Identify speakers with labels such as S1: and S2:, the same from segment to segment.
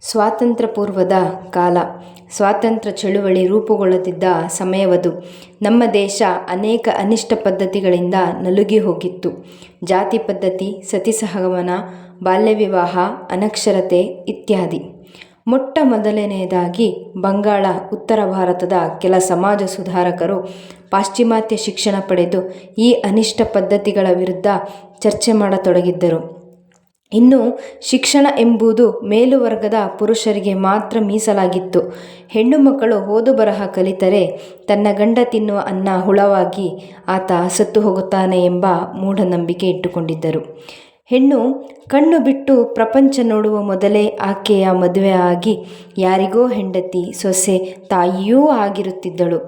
S1: ಸ್ವಾತಂತ್ರ್ಯ ಪೂರ್ವದ ಕಾಲ. ಸ್ವಾತಂತ್ರ್ಯ ಚಳುವಳಿ ರೂಪುಗೊಳ್ಳುತ್ತಿದ್ದ ಸಮಯವದು. ನಮ್ಮ ದೇಶ ಅನೇಕ ಅನಿಷ್ಟ ಪದ್ಧತಿಗಳಿಂದ ನಲುಗಿ ಹೋಗಿತ್ತು. ಜಾತಿ ಪದ್ಧತಿ, ಸತಿಸಹಗಮನ, ಬಾಲ್ಯ ವಿವಾಹ, ಅನಕ್ಷರತೆ ಇತ್ಯಾದಿ. ಮೊಟ್ಟ ಮೊದಲನೆಯದಾಗಿ ಬಂಗಾಳ, ಉತ್ತರ ಭಾರತದ ಕೆಲ ಸಮಾಜ ಸುಧಾರಕರು ಪಾಶ್ಚಿಮಾತ್ಯ ಶಿಕ್ಷಣ ಪಡೆದು ಈ ಅನಿಷ್ಟ ಪದ್ಧತಿಗಳ ವಿರುದ್ಧ ಚರ್ಚೆ ಮಾಡತೊಡಗಿದ್ದರು. ಇನ್ನು ಶಿಕ್ಷಣ ಎಂಬುದು ಮೇಲುವರ್ಗದ ಪುರುಷರಿಗೆ ಮಾತ್ರ ಮೀಸಲಾಗಿತ್ತು. ಹೆಣ್ಣು ಮಕ್ಕಳು ಓದು ಬರಹ ಕಲಿತರೆ ತನ್ನ ಗಂಡ ತಿನ್ನುವ ಅನ್ನ ಹುಳವಾಗಿ ಆತ ಸತ್ತು ಹೋಗುತ್ತಾನೆ ಎಂಬ ಮೂಢನಂಬಿಕೆ ಇಟ್ಟುಕೊಂಡಿದ್ದರು. ಹೆಣ್ಣು ಕಣ್ಣು ಬಿಟ್ಟು ಪ್ರಪಂಚ ನೋಡುವ ಮೊದಲೇ ಆಕೆಯ ಮದುವೆ ಆಗಿ ಯಾರಿಗೋ ಹೆಂಡತಿ, ಸೊಸೆ, ತಾಯಿಯೂ ಆಗಿರುತ್ತಿದ್ದಳು.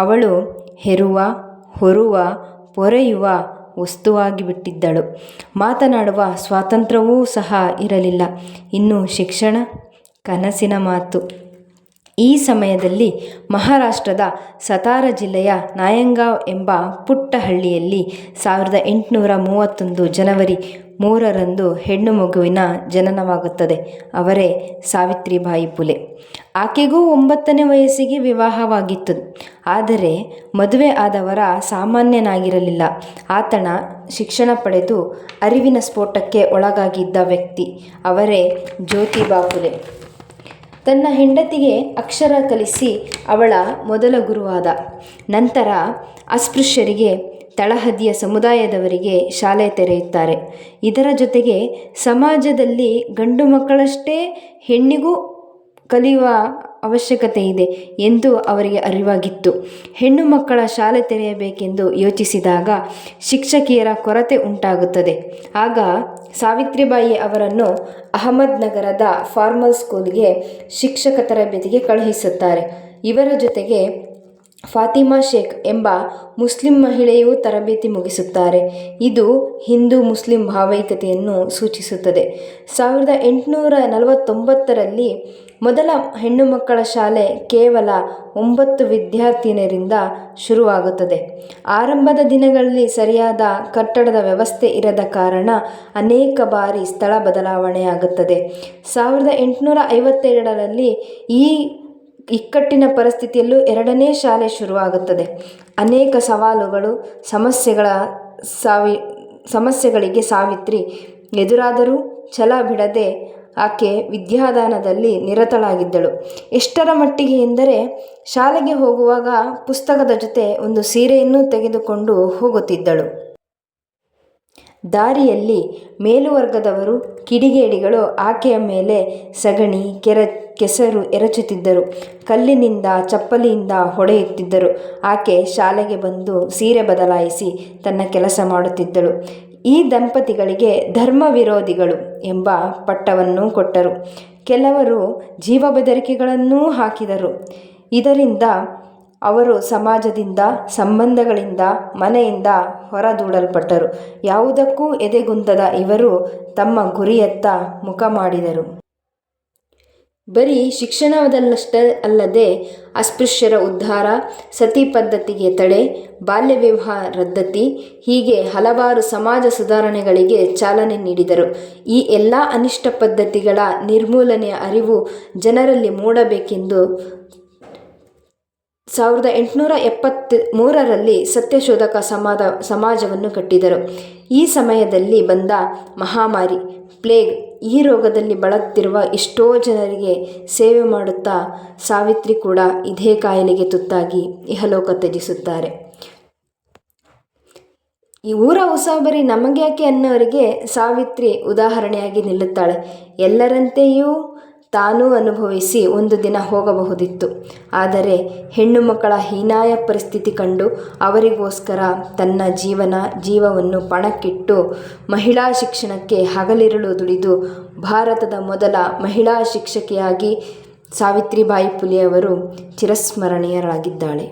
S1: ಅವಳು ಹೆರುವ, ಹೊರುವ, ಪೊರೆಯುವ ವಸ್ತುವಾಗಿ ಬಿಟ್ಟಿದ್ದಳು. ಮಾತನಾಡುವ ಸ್ವಾತಂತ್ರ್ಯವೂ ಸಹ ಇರಲಿಲ್ಲ. ಇನ್ನು ಶಿಕ್ಷಣ ಕನಸಿನ ಮಾತು. ಈ ಸಮಯದಲ್ಲಿ ಮಹಾರಾಷ್ಟ್ರದ ಸತಾರಾ ಜಿಲ್ಲೆಯ ನಾಯಂಗಾವ್ ಎಂಬ ಪುಟ್ಟ ಹಳ್ಳಿಯಲ್ಲಿ 1831 ಜನವರಿ 3ರಂದು ಹೆಣ್ಣು ಮಗುವಿನ ಜನನವಾಗುತ್ತದೆ. ಅವರೇ ಸಾವಿತ್ರಿಬಾಯಿ ಫುಲೆ. ಆಕೆಗೂ 9ನೇ ವಯಸ್ಸಿಗೆ ವಿವಾಹವಾಗಿತ್ತು. ಆದರೆ ಮದುವೆ ಆದವರ ಸಾಮಾನ್ಯನಾಗಿರಲಿಲ್ಲ. ಆತನ ಶಿಕ್ಷಣ ಪಡೆದು ಅರಿವಿನ ಸ್ಫೋಟಕ್ಕೆ ಒಳಗಾಗಿದ್ದ ವ್ಯಕ್ತಿ. ಅವರೇ ಜ್ಯೋತಿಬಾ ಫುಲೆ. ತನ್ನ ಹೆಂಡತಿಗೆ ಅಕ್ಷರ ಕಲಿಸಿ ಅವಳ ಮೊದಲ ಗುರುವಾದ. ನಂತರ ಅಸ್ಪೃಶ್ಯರಿಗೆ, ತಳಹದಿಯ ಸಮುದಾಯದವರಿಗೆ ಶಾಲೆ ತೆರೆಯುತ್ತಾರೆ. ಇದರ ಜೊತೆಗೆ ಸಮಾಜದಲ್ಲಿ ಗಂಡು ಮಕ್ಕಳಷ್ಟೇ ಹೆಣ್ಣಿಗೂ ಕಲಿಯುವ ಅವಶ್ಯಕತೆ ಇದೆ ಎಂದು ಅವರಿಗೆ ಅರಿವಾಗಿತ್ತು. ಹೆಣ್ಣು ಮಕ್ಕಳ ಶಾಲೆ ತೆರೆಯಬೇಕೆಂದು ಯೋಚಿಸಿದಾಗ ಶಿಕ್ಷಕಿಯರ ಕೊರತೆ ಉಂಟಾಗುತ್ತದೆ. ಆಗ ಸಾವಿತ್ರಿಬಾಯಿ ಅವರನ್ನು ಅಹಮದ್ನಗರದ ಫಾರ್ಮಲ್ ಸ್ಕೂಲ್ಗೆ ಶಿಕ್ಷಕ ತರಬೇತಿಗೆ ಕಳುಹಿಸುತ್ತಾರೆ. ಇವರ ಜೊತೆಗೆ ಫಾತಿಮಾ ಶೇಖ್ ಎಂಬ ಮುಸ್ಲಿಂ ಮಹಿಳೆಯೂ ತರಬೇತಿ ಮುಗಿಸುತ್ತಾರೆ. ಇದು ಹಿಂದೂ ಮುಸ್ಲಿಂ ಭಾವೈಕ್ಯತೆಯನ್ನು ಸೂಚಿಸುತ್ತದೆ. 1849ರಲ್ಲಿ ಮೊದಲ ಹೆಣ್ಣು ಮಕ್ಕಳ ಶಾಲೆ ಕೇವಲ 9 ವಿದ್ಯಾರ್ಥಿನಿಯರಿಂದ ಶುರುವಾಗುತ್ತದೆ. ಆರಂಭದ ದಿನಗಳಲ್ಲಿ ಸರಿಯಾದ ಕಟ್ಟಡದ ವ್ಯವಸ್ಥೆ ಇರದ ಕಾರಣ ಅನೇಕ ಬಾರಿ ಸ್ಥಳ ಬದಲಾವಣೆಯಾಗುತ್ತದೆ. 1852ರಲ್ಲಿ ಈ ಇಕ್ಕಟ್ಟಿನ ಪರಿಸ್ಥಿತಿಯಲ್ಲೂ 2ನೇ ಶಾಲೆ ಶುರುವಾಗುತ್ತದೆ. ಅನೇಕ ಸವಾಲುಗಳು, ಸಮಸ್ಯೆಗಳಿಗೆ ಸಾವಿತ್ರಿ ಎದುರಾದರೂ ಛಲ ಬಿಡದೆ ಆಕೆ ವಿದ್ಯಾದಾನದಲ್ಲಿ ನಿರತಳಾಗಿದ್ದಳು. ಎಷ್ಟರ ಮಟ್ಟಿಗೆ ಎಂದರೆ ಶಾಲೆಗೆ ಹೋಗುವಾಗ ಪುಸ್ತಕದ ಜೊತೆ ಒಂದು ಸೀರೆಯನ್ನೂ ತೆಗೆದುಕೊಂಡು ಹೋಗುತ್ತಿದ್ದಳು. ದಾರಿಯಲ್ಲಿ ಮೇಲುವರ್ಗದವರು, ಕಿಡಿಗೇಡಿಗಳು ಆಕೆಯ ಮೇಲೆ ಸಗಣಿ, ಕೆಸರು ಎರಚುತ್ತಿದ್ದರು. ಕಲ್ಲಿನಿಂದ, ಚಪ್ಪಲಿಯಿಂದ ಹೊಡೆಯುತ್ತಿದ್ದರು. ಆಕೆ ಶಾಲೆಗೆ ಬಂದು ಸೀರೆ ಬದಲಾಯಿಸಿ ತನ್ನ ಕೆಲಸ ಮಾಡುತ್ತಿದ್ದಳು. ಈ ದಂಪತಿಗಳಿಗೆ ಧರ್ಮ ವಿರೋಧಿಗಳು ಎಂಬ ಪಟ್ಟವನ್ನು ಕೊಟ್ಟರು. ಕೆಲವರು ಜೀವ ಬೆದರಿಕೆಗಳನ್ನೂ ಹಾಕಿದರು. ಇದರಿಂದ ಅವರು ಸಮಾಜದಿಂದ, ಸಂಬಂಧಗಳಿಂದ, ಮನೆಯಿಂದ ಹೊರದೂಡಲ್ಪಟ್ಟರು. ಯಾವುದಕ್ಕೂ ಎದೆಗುಂದದ ಇವರು ತಮ್ಮ ಗುರಿಯತ್ತ ಮುಖ ಮಾಡಿದರು. ಬರೀ ಶಿಕ್ಷಣದಲ್ಲಷ್ಟೇ ಅಲ್ಲದೆ ಅಸ್ಪೃಶ್ಯರ ಉದ್ಧಾರ, ಸತಿ ಪದ್ಧತಿಗೆ ತಡೆ, ಬಾಲ್ಯ ವಿವಾಹ ರದ್ದತಿ ಹೀಗೆ ಹಲವಾರು ಸಮಾಜ ಸುಧಾರಣೆಗಳಿಗೆ ಚಾಲನೆ ನೀಡಿದರು. ಈ ಎಲ್ಲ ಅನಿಷ್ಟ ಪದ್ಧತಿಗಳ ನಿರ್ಮೂಲನೆಯ ಅರಿವು ಜನರಲ್ಲಿ ಮೂಡಬೇಕೆಂದು 1873ರಲ್ಲಿ ಸತ್ಯಶೋಧಕ ಸಮಾಜವನ್ನು ಕಟ್ಟಿದರು. ಈ ಸಮಯದಲ್ಲಿ ಬಂದ ಮಹಾಮಾರಿ ಪ್ಲೇಗ್, ಈ ರೋಗದಲ್ಲಿ ಬಳಲುತ್ತಿರುವ ಎಷ್ಟೋ ಜನರಿಗೆ ಸೇವೆ ಮಾಡುತ್ತಾ ಸಾವಿತ್ರಿ ಕೂಡ ಇದೇ ಕಾಯಿಲೆಗೆ ತುತ್ತಾಗಿ ಇಹಲೋಕ ತ್ಯಜಿಸುತ್ತಾರೆ. ಈ ಊರ ಉಸಾಬರಿ ನಮಗ್ಯಾಕೆ ಅನ್ನೋರಿಗೆ ಸಾವಿತ್ರಿ ಉದಾಹರಣೆಯಾಗಿ ನಿಲ್ಲುತ್ತಾಳೆ. ಎಲ್ಲರಂತೆಯೂ ತಾನೂ ಅನುಭವಿಸಿ ಒಂದು ದಿನ ಹೋಗಬಹುದಿತ್ತು. ಆದರೆ ಹೆಣ್ಣು ಮಕ್ಕಳ ಹೀನಾಯ ಪರಿಸ್ಥಿತಿ ಕಂಡು ಅವರಿಗೋಸ್ಕರ ತನ್ನ ಜೀವವನ್ನು ಪಣಕ್ಕಿಟ್ಟು ಮಹಿಳಾ ಶಿಕ್ಷಣಕ್ಕೆ ಹಗಲಿರುಳು ದುಡಿದು ಭಾರತದ ಮೊದಲ ಮಹಿಳಾ ಶಿಕ್ಷಕಿಯಾಗಿ ಸಾವಿತ್ರಿಬಾಯಿ ಫುಲೆಯವರು ಚಿರಸ್ಮರಣೀಯರಾಗಿದ್ದಾಳೆ.